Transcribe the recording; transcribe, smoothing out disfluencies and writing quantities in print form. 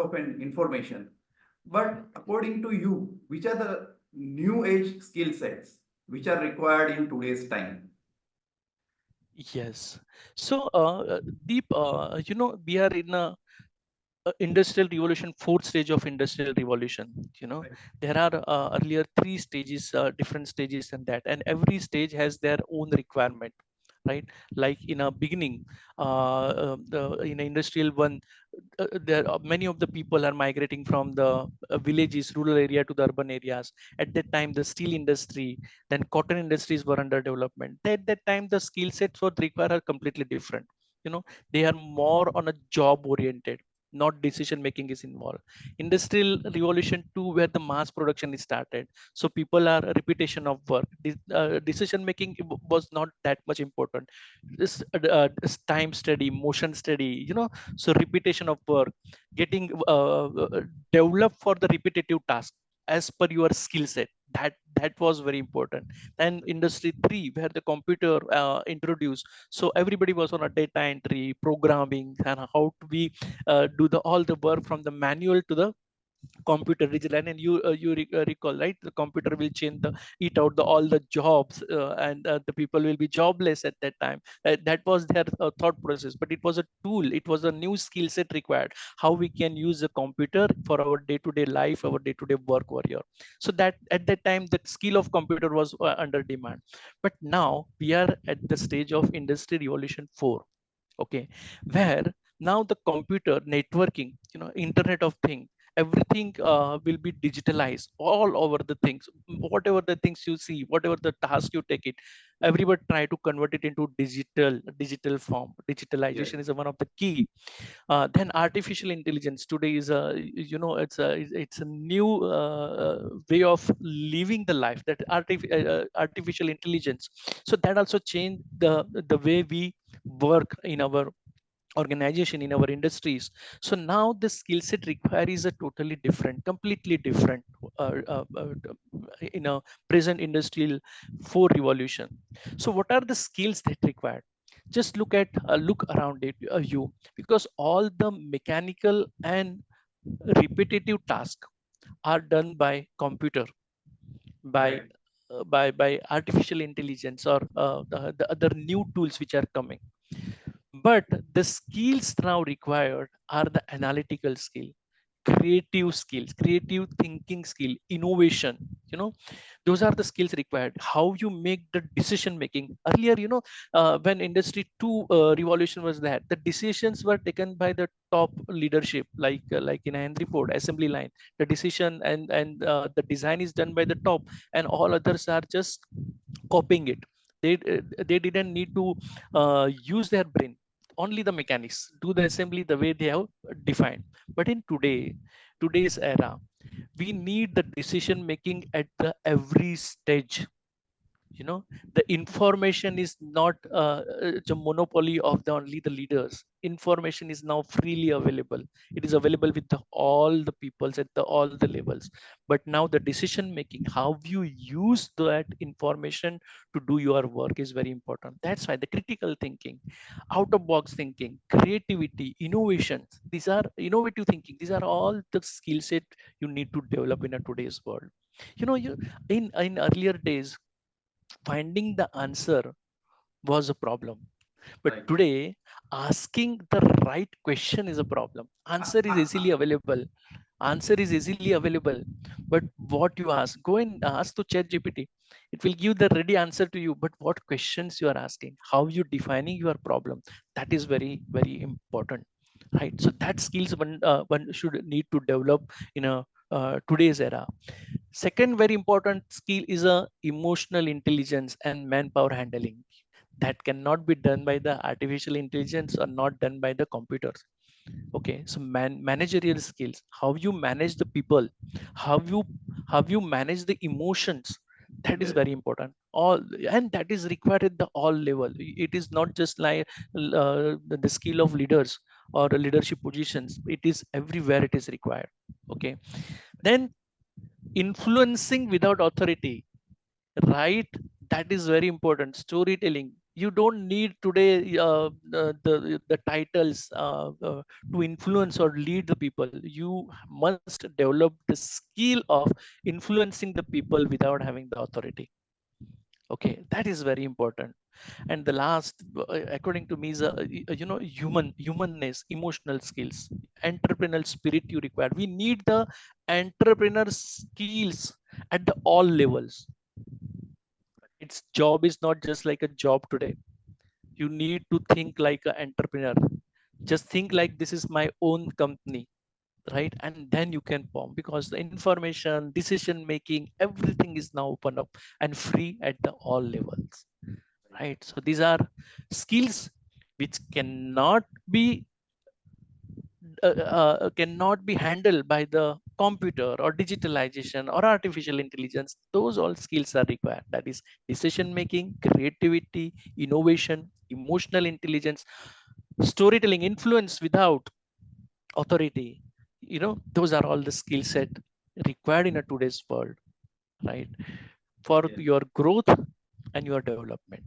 of an information. But according to you, which are the new age skill sets which are required in today's time? Yes. So, Deep, we are in a industrial revolution, fourth stage of industrial revolution. Right. There are earlier three stages, different stages, and that, and every stage has their own requirement, right? Like in a beginning, in a industrial one, there are many of the people are migrating from the villages, rural area to the urban areas. At that time, the steel industry, then cotton industries were under development. At that time, the skill sets what require are completely different. They are more on a job oriented, not decision making is involved. Industrial revolution 2, where the mass production is started, so people are a repetition of work. Decision making was not that much important. This time study, motion study, so repetition of work, getting developed for the repetitive task as per your skill set. That was very important. Then industry 3, where the computer introduced, so everybody was on a data entry, programming, and how to we do the all the work from the manual to the computer digital. And you recall, right? The computer will change the eat out the all the jobs, and the people will be jobless at that time. That was their thought process, but it was a tool, it was a new skill set required, how we can use a computer for our day-to-day life, our day-to-day work warrior. So that at that time, the skill of computer was under demand. But now we are at the stage of industry revolution 4. Okay, where now the computer networking, internet of things, everything will be digitalized all over the things. Whatever the things you see, whatever the task you take it, everybody try to convert it into digital form. Yes. Digitalization is one of the key. Then artificial intelligence today is a, it's a new way of living the life, that artificial intelligence. So that also changed the way we work in our organization, in our industries. So now the skill set required is a totally different, completely different, in a present industrial 4 revolution. So what are the skills that required? Just look around you, because all the mechanical and repetitive tasks are done by computer, by Right. by artificial intelligence, or the other new tools which are coming. But the skills now required are the analytical skill, creative skills, creative thinking skill, innovation. you know those are the skills required, how you make the decision making. Earlier, when industry 2 revolution was there, the decisions were taken by the top leadership, like in Henry Ford assembly line. The decision and the design is done by the top, and all others are just copying it. They didn't need to use their brain. Only the mechanics do the assembly the way they have defined. But in today's era, we need the decision making at the every stage. The information is not the monopoly of the only the leaders. Information is now freely available. It is available with all the peoples at all the levels. But now the decision making, how you use that information to do your work, is very important. That's why the critical thinking, out of box thinking, creativity, innovations, these are innovative thinking, these are all the skill set you need to develop in a today's world. You in earlier days, finding the answer was a problem. But Right. today, asking the right question is a problem. Answer is easily available. Answer is easily available. But what you ask, go and ask to ChatGPT. It will give the ready answer to you. But what questions you are asking, how you defining your problem, that is very, very important. Right. So that skills one should need to develop in a today's era. Second very important skill is a emotional intelligence and manpower handling. That cannot be done by the artificial intelligence or not done by the computers. Okay, so managerial skills, how you manage the people, how you manage the emotions, that is Yes. very important. All, and that is required at the all level. It is not just like the skill of leaders or leadership positions. It is everywhere it is required. Okay, then influencing without authority, right? That is very important. Storytelling, You don't need today the titles to influence or lead the people. You must develop the skill of influencing the people without having the authority. Okay, that is very important. And the last, according to me, is humanness, emotional skills, entrepreneurial spirit you require. We need the entrepreneur skills at the all levels. Its job is not just like a job today. You need to think like an entrepreneur. Just think like this is my own company, right? And then you can form, because the information, decision making, everything is now open up and free at the all levels, right? So these are skills which cannot be handled by the computer or digitalization or artificial intelligence. Those all skills are required. That is decision making, creativity, innovation, emotional intelligence, storytelling, influence without authority. Those are all the skill set required in a today's world, right? For Yes. your growth and your development.